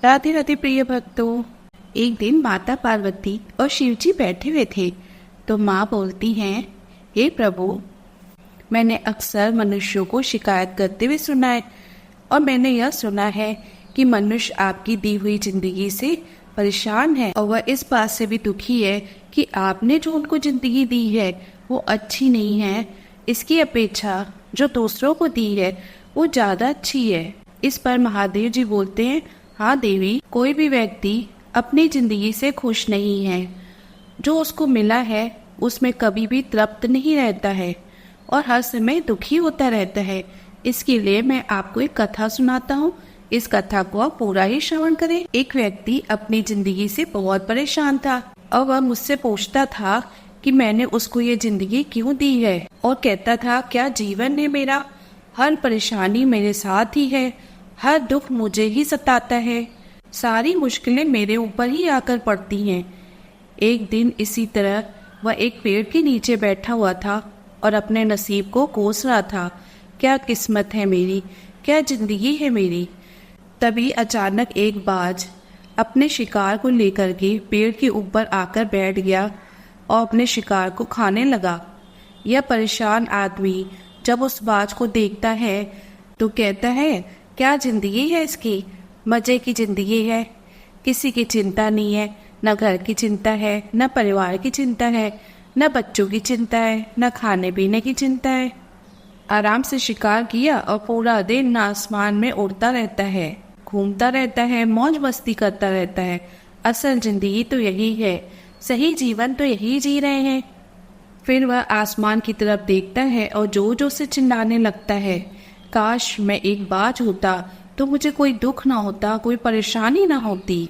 राधे राधे प्रिय भक्तों। एक दिन माता पार्वती और शिव जी बैठे हुए थे तो माँ बोलती हैं, हे प्रभु, मैंने अक्सर मनुष्यों को शिकायत करते हुए सुना है और मैंने यह सुना है कि मनुष्य आपकी दी हुई जिंदगी से परेशान है और वह इस बात से भी दुखी है कि आपने जो उनको जिंदगी दी है वो अच्छी नहीं है। इसकी अपेक्षा जो दूसरों को दी है वो ज्यादा अच्छी है। इस पर महादेव जी बोलते हैं, हाँ देवी, कोई भी व्यक्ति अपनी जिंदगी से खुश नहीं है। जो उसको मिला है उसमें कभी भी तृप्त नहीं रहता है और हर समय दुखी होता रहता है। इसके लिए मैं आपको एक कथा सुनाता हूँ। इस कथा को आप पूरा ही श्रवण करें। एक व्यक्ति अपनी जिंदगी से बहुत परेशान था और वह मुझसे पूछता था कि मैंने उसको ये जिंदगी क्यों दी है, और कहता था, क्या जीवन है मेरा? हर परेशानी मेरे साथ ही है, हर दुख मुझे ही सताता है, सारी मुश्किलें मेरे ऊपर ही आकर पड़ती हैं। एक दिन इसी तरह वह एक पेड़ के नीचे बैठा हुआ था और अपने नसीब को कोस रहा था। क्या किस्मत है मेरी, क्या जिंदगी है मेरी। तभी अचानक एक बाज अपने शिकार को लेकर के पेड़ के ऊपर आकर बैठ गया और अपने शिकार को खाने लगा। यह परेशान आदमी जब उस बाज को देखता है तो कहता है, क्या जिंदगी है इसकी, मजे की जिंदगी है, किसी की चिंता नहीं है, न घर की चिंता है, न परिवार की चिंता है, न बच्चों की चिंता है, न खाने पीने की चिंता है। आराम से शिकार किया और पूरा दिन आसमान में उड़ता रहता है, घूमता रहता है, मौज मस्ती करता रहता है। असल जिंदगी तो यही है, सही जीवन तो यही जी रहे हैं। फिर वह आसमान की तरफ देखता है और जोर जोर से चिल्लाने लगता है, काश मैं एक बाज होता तो मुझे कोई दुख ना होता, कोई परेशानी ना होती।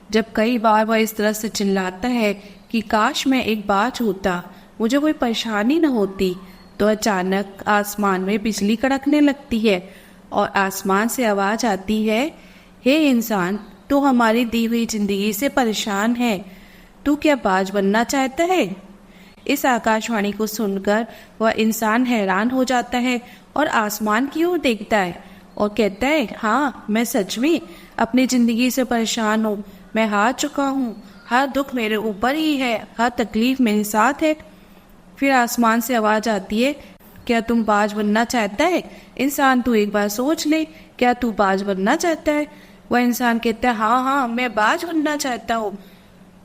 जब कई बार वह इस तरह से चिल्लाता है कि काश मैं एक बाज होता, मुझे कोई परेशानी ना होती, तो अचानक आसमान में बिजली कड़कने लगती है और आसमान से आवाज आती है, हे इंसान, तू हमारी दी हुई जिंदगी से परेशान है, तू क्या बाज बनना चाहता है? इस आकाशवाणी को सुनकर वह इंसान हैरान हो जाता है और आसमान की ओर देखता है और कहता है, हाँ, मैं सच में अपनी जिंदगी से परेशान हूँ, मैं हार चुका हूँ, हर दुख मेरे ऊपर ही है, हर तकलीफ मेरे साथ है। फिर आसमान से आवाज आती है, क्या तुम बाज बनना चाहता है? इंसान, तू एक बार सोच ले, क्या तू बाज बनना चाहता है? वह इंसान कहता है, हाँ हाँ, मैं बाज बनना चाहता हूँ।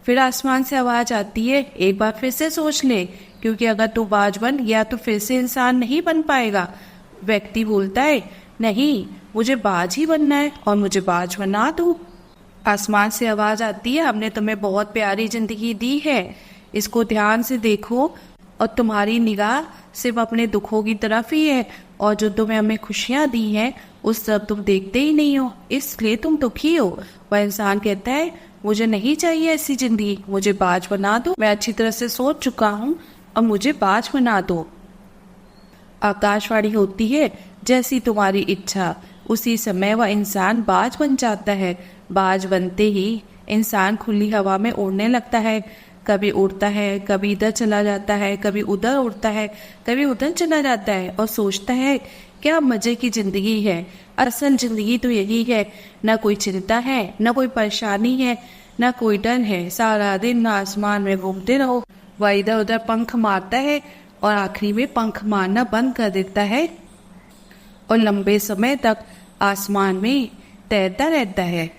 फिर आसमान से आवाज आती है, एक बार फिर से सोच ले, क्योंकि अगर तू बाज बन गया तो फिर से इंसान नहीं बन पाएगा। व्यक्ति बोलता है, नहीं, मुझे बाज ही बनना है और मुझे बाज बना दो। आसमान से आवाज आती है, हमने तुम्हें बहुत प्यारी जिंदगी दी है, इसको ध्यान से देखो और तुम्हारी निगाह सिर्फ अपने दुखों की तरफ ही है और जो तुम्हें हमें खुशियां दी हैं उस सब तुम देखते ही नहीं हो, इसलिए तुम दुखी हो। वह इंसान कहता है, मुझे नहीं चाहिए ऐसी जिंदगी, मुझे बाज बना दो, मैं अच्छी तरह से सोच चुका हूँ और मुझे बाज बना दो। आकाशवाणी होती है, जैसी तुम्हारी इच्छा। उसी समय वह इंसान बाज बन जाता है। बाज बनते ही इंसान खुली हवा में उड़ने लगता है, कभी उड़ता है, कभी इधर चला जाता है, कभी उधर उड़ता है, कभी उधर चला जाता है और सोचता है, क्या मजे की जिंदगी है, असल जिंदगी तो यही है, न कोई चिंता है, न कोई परेशानी है, न कोई डर है, सारा दिन आसमान में घूमते रहो। वह इधर उधर पंख मारता है और आखिरी में पंख मारना बंद कर देता है और लंबे समय तक आसमान में तैरता रहता है।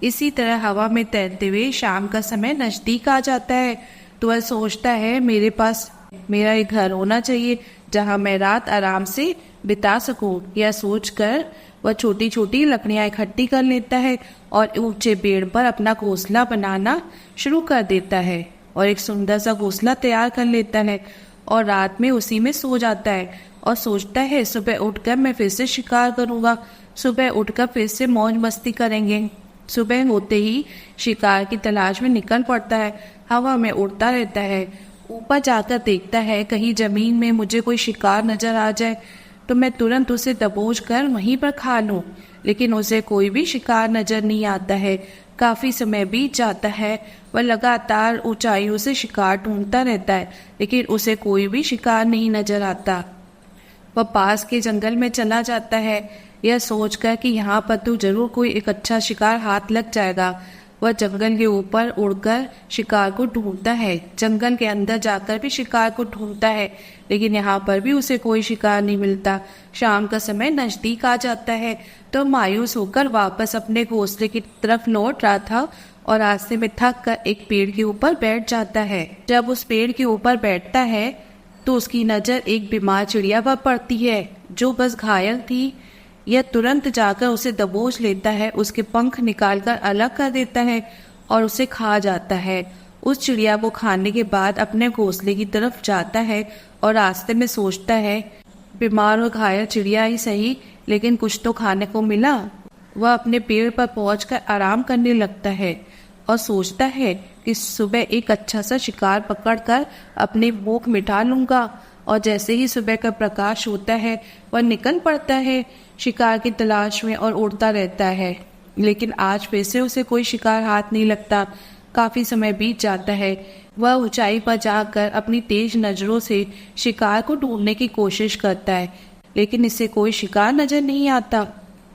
इसी तरह हवा में तैरते हुए शाम का समय नजदीक आ जाता है तो वह सोचता है, मेरे पास मेरा एक घर होना चाहिए जहां मैं रात आराम से बिता सकूं। यह सोचकर वह छोटी छोटी लकड़ियां इकट्ठी कर लेता है और ऊंचे पेड़ पर अपना घोंसला बनाना शुरू कर देता है और एक सुंदर सा घोंसला तैयार कर लेता है और रात में उसी में सो जाता है और सोचता है, सुबह उठकर मैं फिर से शिकार करूंगा, सुबह उठकर फिर से मौज मस्ती करेंगे। सुबह होते ही शिकार की तलाश में निकल पड़ता है, हवा में उड़ता रहता है, ऊपर जाकर देखता है कहीं जमीन में मुझे कोई शिकार नजर आ जाए तो मैं तुरंत उसे दबोच कर वहीं पर खा लूं। लेकिन उसे कोई भी शिकार नजर नहीं आता है। काफी समय बीत जाता है, वह लगातार ऊंचाइयों से शिकार ढूंढता रहता है लेकिन उसे कोई भी शिकार नहीं नजर आता। वह पास के जंगल में चला जाता है, यह सोचकर कि यहाँ पर तो जरूर कोई एक अच्छा शिकार हाथ लग जाएगा। वह जंगल के ऊपर उड़कर शिकार को ढूंढता है, जंगल के अंदर जाकर भी शिकार को ढूंढता है, लेकिन यहाँ पर भी उसे कोई शिकार नहीं मिलता। शाम का समय नजदीक आ जाता है तो मायूस होकर वापस अपने घोंसले की तरफ लौट रहा था और रास्ते में थक कर एक पेड़ के ऊपर बैठ जाता है। जब उस पेड़ के ऊपर बैठता है तो उसकी नजर एक बीमार चिड़िया पर पड़ती है जो बस घायल थी। यह तुरंत जाकर उसे दबोच लेता है, उसके पंख निकालकर अलग कर देता है और उसे खा जाता है। उस चिड़िया को खाने के बाद अपने घोंसले की तरफ जाता है और रास्ते में सोचता है, बीमार और घायल चिड़िया ही सही, लेकिन कुछ तो खाने को मिला। वह अपने पेड़ पर पहुंचकर आराम करने लगता है और सोचता है कि सुबह एक अच्छा सा शिकार पकड़कर अपनी भूख मिटा लूंगा। और जैसे ही सुबह का प्रकाश होता है वह निकल पड़ता है शिकार की तलाश में और उड़ता रहता है, लेकिन आज फिर से उसे कोई शिकार हाथ नहीं लगता। काफी समय बीत जाता है। वह ऊंचाई पर जाकर अपनी तेज नजरों से शिकार को ढूंढने की कोशिश करता है, लेकिन इससे कोई शिकार नजर नहीं आता।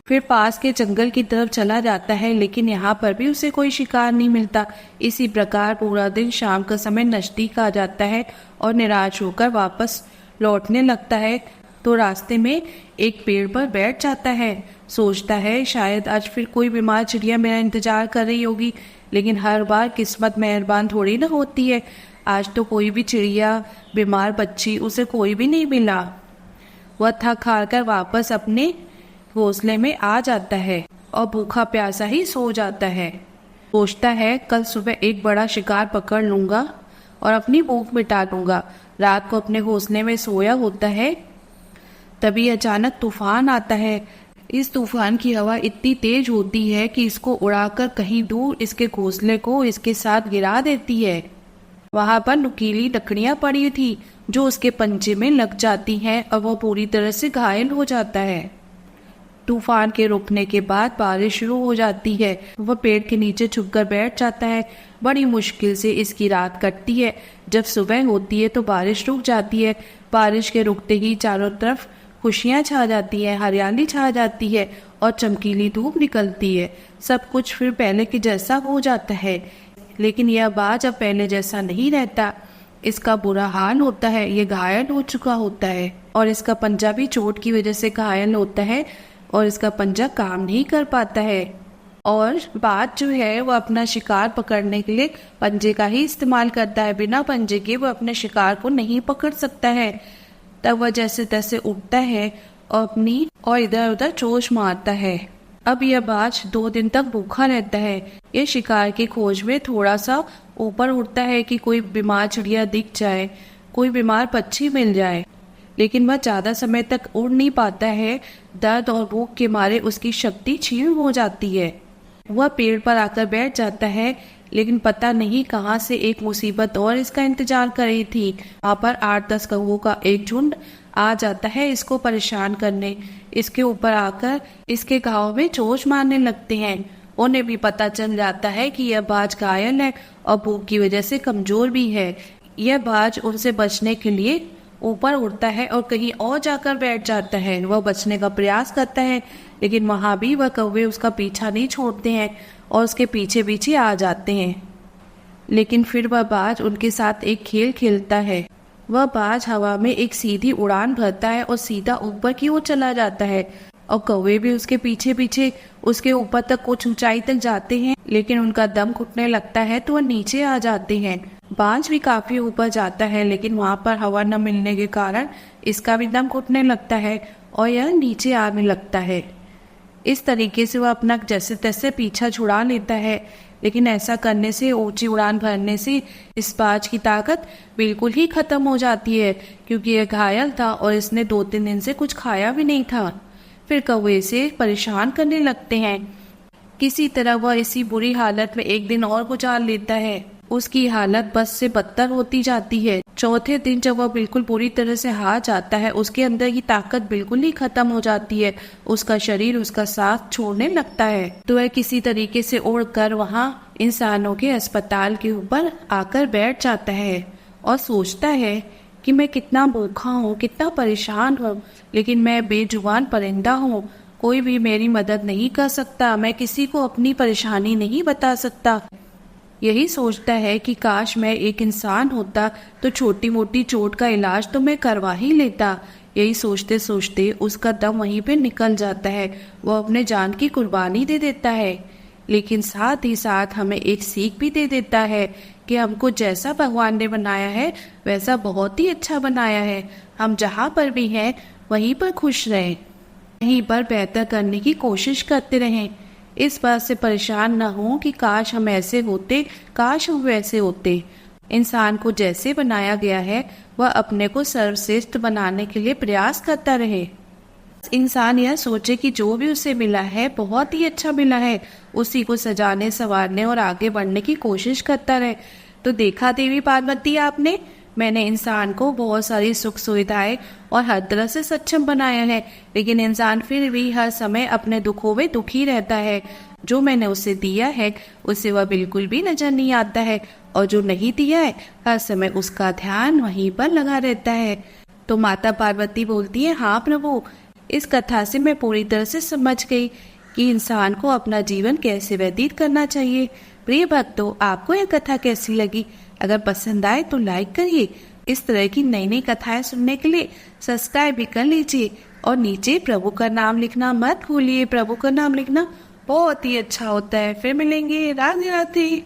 फिर पास के जंगल की तरफ चला जाता है, लेकिन यहाँ पर भी उसे कोई शिकार नहीं मिलता। इसी प्रकार पूरा दिन शाम का समय नजदीक आ जाता है और निराश होकर वापस लौटने लगता है तो रास्ते में एक पेड़ पर बैठ जाता है। सोचता है शायद आज फिर कोई बीमार चिड़िया मेरा इंतजार कर रही होगी, लेकिन हर बार किस्मत मेहरबान थोड़ी ना होती है। आज तो कोई भी चिड़िया, बीमार पक्षी उसे कोई भी नहीं मिला। वह थक हार कर वापस अपने घोंसले में आ जाता है और भूखा प्यासा ही सो जाता है। सोचता है कल सुबह एक बड़ा शिकार पकड़ लूंगा और अपनी भूख मिटा लूंगा। रात को अपने घोंसले में सोया होता है, तभी अचानक तूफान आता है। इस तूफान की हवा इतनी तेज होती है कि इसको उड़ाकर कहीं दूर इसके घोंसले को इसके साथ गिरा देती है। वहां पर नुकीली लकड़ियां पड़ी थी जो उसके पंजे में लग जाती हैं और वह पूरी तरह से घायल हो जाता है। तूफान के रुकने के बाद बारिश शुरू हो जाती है। वह पेड़ के नीचे छुपकर बैठ जाता है। बड़ी मुश्किल से इसकी रात कटती है। जब सुबह होती है तो बारिश रुक जाती है। बारिश के रुकते ही चारों तरफ खुशियां छा जाती है, हरियाली छा जाती है और चमकीली धूप निकलती है। सब कुछ फिर पहले के जैसा हो जाता है, लेकिन यह बाज अब पहले जैसा नहीं रहता। इसका बुरा हाल होता है, ये घायल हो चुका होता है और इसका पंजा भी चोट की वजह से घायल होता है और इसका पंजा काम नहीं कर पाता है। और बाज जो है वो अपना शिकार पकड़ने के लिए पंजे का ही इस्तेमाल करता है। बिना पंजे के वो अपने शिकार को नहीं पकड़ सकता है। तब वह जैसे तैसे उठता है और अपनी और इधर उधर चोंच मारता है। अब यह बाज 2 दिन तक भूखा रहता है। ये शिकार की खोज में थोड़ा सा ऊपर उड़ता है कि कोई बीमार चिड़िया दिख जाए, कोई बीमार पक्षी मिल जाए, लेकिन वह ज्यादा समय तक उड़ नहीं पाता है। दर्द और भूख के मारे उसकी शक्ति क्षीण हो जाती है। वह पेड़ पर आकर बैठ जाता है, लेकिन पता नहीं कहां से एक मुसीबत और इसका इंतजार कर रही थी। वहां पर 8-10 कौवों का एक झुंड आ जाता है इसको परेशान करने। इसके ऊपर आकर इसके घाव में चोंच मारने लगते हैं। उन्हें भी पता चल जाता है कि यह बाज घायल है और भूख की वजह से कमजोर भी है। यह बाज उनसे बचने के लिए ऊपर उड़ता है और कहीं और जाकर बैठ जाता है। वह बचने का प्रयास करता है, लेकिन वहां भी वह कौवे उसका पीछा नहीं छोड़ते हैं और उसके पीछे पीछे आ जाते हैं। लेकिन फिर वह बाज उनके साथ एक खेल खेलता है। वह बाज हवा में एक सीधी उड़ान भरता है और सीधा ऊपर की ओर चला जाता है और कौवे भी उसके पीछे पीछे उसके ऊपर तक कुछ ऊंचाई तक जाते हैं, लेकिन उनका दम घुटने लगता है तो वह नीचे आ जाते हैं। बाज भी काफी ऊपर जाता है, लेकिन वहां पर हवा न मिलने के कारण इसका भी दम घुटने लगता है और यह नीचे आने लगता है। इस तरीके से वह अपना जैसे तैसे पीछा छुड़ा लेता है, लेकिन ऐसा करने से, ऊंची उड़ान भरने से इस बाज की ताकत बिल्कुल ही खत्म हो जाती है, क्योंकि यह घायल था और इसने 2-3 दिन से कुछ खाया भी नहीं था। फिर कौवे से परेशान करने लगते हैं। किसी तरह वह इसी बुरी हालत में एक दिन और गुजार लेता है। उसकी हालत बस से बदतर होती जाती है। चौथे दिन जब वह बिल्कुल पूरी तरह से हार जाता है, उसके अंदर की ताकत बिल्कुल ही खत्म हो जाती है। उसका शरीर उसका साथ छोड़ने लगता है, तो वह किसी तरीके से उड़कर वहां इंसानों के अस्पताल के ऊपर आकर बैठ जाता है और सोचता है कि मैं कितना भूखा हूँ, कितना परेशान हूँ, लेकिन मैं बेजुबान परिंदा हूँ। कोई भी मेरी मदद नहीं कर सकता, मैं किसी को अपनी परेशानी नहीं बता सकता। यही सोचता है कि काश मैं एक इंसान होता तो छोटी मोटी चोट का इलाज तो मैं करवा ही लेता। यही सोचते सोचते उसका दम वहीं पे निकल जाता है, वो अपने जान की कुर्बानी दे देता है। लेकिन साथ ही साथ हमें एक सीख भी दे देता है कि हमको जैसा भगवान ने बनाया है वैसा बहुत ही अच्छा बनाया है। हम जहाँ पर भी हैं वहीं पर खुश रहें, वहीं पर बेहतर करने की कोशिश करते रहें। इस बात से परेशान न हो कि काश हम ऐसे होते, काश हम वैसे होते। इंसान को जैसे बनाया गया है वह अपने को सर्वश्रेष्ठ बनाने के लिए प्रयास करता रहे। इंसान यह सोचे कि जो भी उसे मिला है बहुत ही अच्छा मिला है, उसी को सजाने संवारने और आगे बढ़ने की कोशिश करता रहे। तो देखा देवी पार्वती आपने, मैंने इंसान को बहुत सारी सुख सुविधाएं और हर तरह से सक्षम बनाया है, लेकिन इंसान फिर भी हर समय अपने दुखों में दुखी रहता है। जो मैंने उसे दिया है उसे वह बिल्कुल भी नजर नहीं आता है, और जो नहीं दिया है हर समय उसका ध्यान वहीं पर लगा रहता है। तो माता पार्वती बोलती है, हाँ प्रभु, इस कथा से मैं पूरी तरह से समझ गई कि इंसान को अपना जीवन कैसे व्यतीत करना चाहिए। प्रिय भक्तों, आपको यह कथा कैसी लगी? अगर पसंद आए तो लाइक करिए। इस तरह की नई नई कथाएं सुनने के लिए सब्सक्राइब भी कर लीजिए, और नीचे प्रभु का नाम लिखना मत भूलिए। प्रभु का नाम लिखना बहुत ही अच्छा होता है। फिर मिलेंगे। राधे राधे।